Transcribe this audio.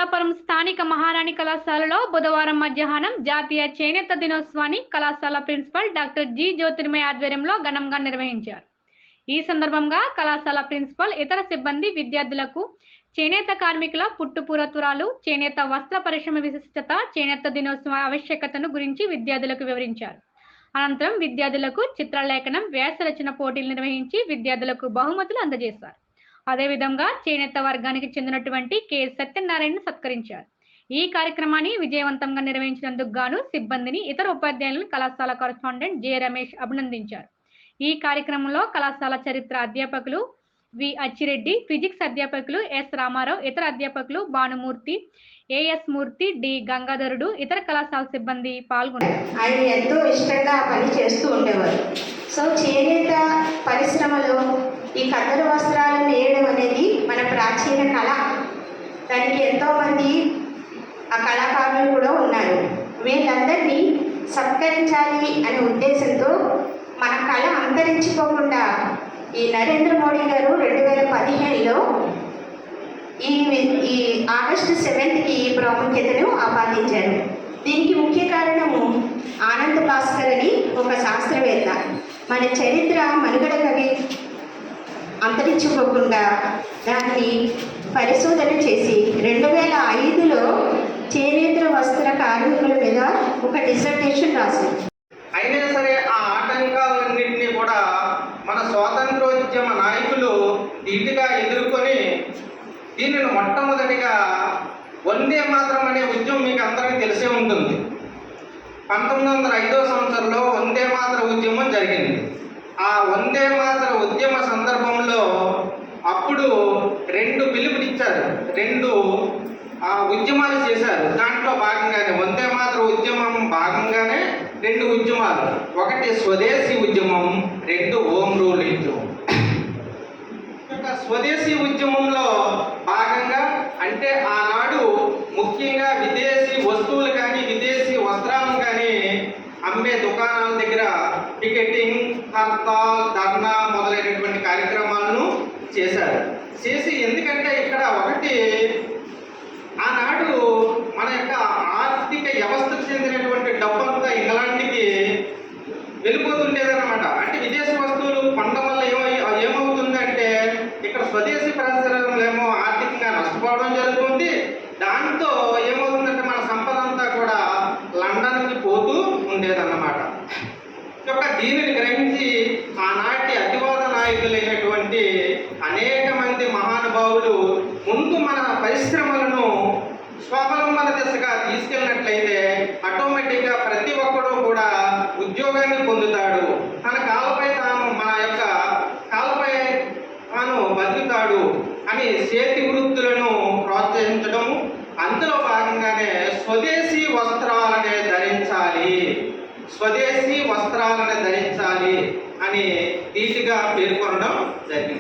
పెద్దాపురం స్థానిక మహారాణి కళాశాలలో బుధవారం మధ్యాహ్నం జాతీయ చేనేత దినోత్సవాన్ని కళాశాల ప్రిన్సిపల్ డాక్టర్ జి జ్యోతిర్మయ ఆధ్వర్యంలో ఘనంగా నిర్వహించారు. ఈ సందర్భంగా కళాశాల ప్రిన్సిపల్ ఇతర సిబ్బంది విద్యార్థులకు చేనేత కార్మికుల పుట్టుపూర్వత్రాలు, చేనేత వస్త్ర పరిశ్రమ విశిష్టత, చేనేత దినోత్సవ ఆవశ్యకతను గురించి విద్యార్థులకు వివరించారు. అనంతరం విద్యార్థులకు చిత్రలేఖనం, వ్యాస రచన పోటీలు నిర్వహించి విద్యార్థులకు బహుమతులు అందజేశారు. అదేవిధంగా చేనేత వర్గానికి చెందినటువంటి కె సత్యనారాయణను సత్కరించారు. ఈ కార్యక్రమాన్ని విజయవంతంగా నిర్వహించినందుకు గాను సిబ్బందిని, ఇతర ఉపాధ్యాయులను కళాశాల కరెస్పాండెంట్ జె రమేష్ అభినందించారు. ఈ కార్యక్రమంలో కళాశాల చరిత్ర అధ్యాపకులు వి అచ్చిరెడ్డి, ఫిజిక్స్ అధ్యాపకులు ఎస్ రామారావు, ఇతర అధ్యాపకులు భానుమూర్తి, ఏఎస్ మూర్తి, డి గంగాధరుడు, ఇతర కళాశాల సిబ్బంది పాల్గొన్నారు. ఆయన ఎంతో ఇష్టంగా పని చేస్తూ ఉండేవారు. సో చేనేత పరిశ్రమలో ఈ కద్దరు వస్త్రాలను నేయడం అనేది మన ప్రాచీన కళ. దానికి ఎంతోమంది ఆ కళాకారులు కూడా ఉన్నారు. వీళ్ళందరినీ సత్కరించాలి అనే ఉద్దేశంతో మన కళ అంతరించిపోకుండా ఈ నరేంద్ర మోడీ గారు 2015లో ఈ ఆగస్టు 7కి ఈ ప్రాముఖ్యతను ఆపాదించారు. దీనికి ముఖ్య కారణము ఆనంద్ భాస్కర్ అని ఒక శాస్త్రవేత్త మన చరిత్ర మనుగడ అంతరించుకోకుండా దాన్ని పరిశోధన చేసి 2005లో చేనేత వస్త్ర కార్మికుల మీద ఒక డిసర్టేషన్ రాసింది. అయినా సరే ఆ ఆటంకాలన్నింటినీ కూడా మన స్వాతంత్రోద్యమ నాయకులు ధీటుగా ఎదుర్కొని దీనిని మొట్టమొదటిగా వందే మాతరం అనే ఉద్యమం మీకు అందరికీ తెలిసే ఉంటుంది. 1905 సంవత్సరంలో వందే మాతర ఉద్యమం జరిగింది. ఆ వందే మాతర ఉద్యమ సందర్భంలో అప్పుడు 2 పిలుపునిచ్చారు, 2 ఉద్యమాలు చేశారు. దాంట్లో భాగంగానే వందే మాతర ఉద్యమం భాగంగానే 2 ఉద్యమాలు, ఒకటి స్వదేశీ ఉద్యమం, 2 హోమ్ రూల్ ఉద్యమం. స్వదేశీ ఉద్యమంలో భాగంగా అంటే ఆనాడు ముఖ్యంగా విదేశీ వస్తువులు కానీ విదేశీ వస్త్రాలను కానీ అమ్మే దుకాణాల దగ్గర టికెటింగ్, హర్తాల్, ధర్నా మొదలైనటువంటి కార్యక్రమాలను చేసి ఎందుకంటే ఇక్కడ ఒకటి ఆనాడు మన యొక్క ఆర్థిక వ్యవస్థకు చెందినటువంటి డబ్బంతా ఇంగ్లాండ్కి వెళ్ళిపోతుండేదన్నమాట. అంటే విదేశీ వస్తువులు కొనడం వల్ల ఏమవుతుందంటే ఇక్కడ స్వదేశీ పరిశ్రమలేమో ఆర్థికంగా నష్టపోవడం జరుగుతుంది. దాంతో ఏమవుతుందంటే మన సంపద అంతా కూడా లండన్కి పోతూ ఉండేదన్నమాట. దీనిని గ్రహించి ఆనాటి అతివాద నాయకులైనటువంటి అనేక మంది మహానుభావులు ముందు మన పరిశ్రమలను స్వావలంబన దిశగా తీసుకెళ్ళినట్లయితే ఆటోమేటిక్గా ప్రతి ఒక్కరూ కూడా ఉద్యోగాన్ని పొందుతాడు, తన కాళ్ళపై తాను మన యొక్క కాళ్ళపై తాను బతుకుతాడు అని చేతి వృత్తులను ప్రోత్సహించడం, అందులో భాగంగానే స్వదేశీ వస్త్రాలనే ధరించాలి అని ధీటుగా పేర్కొనడం జరిగింది.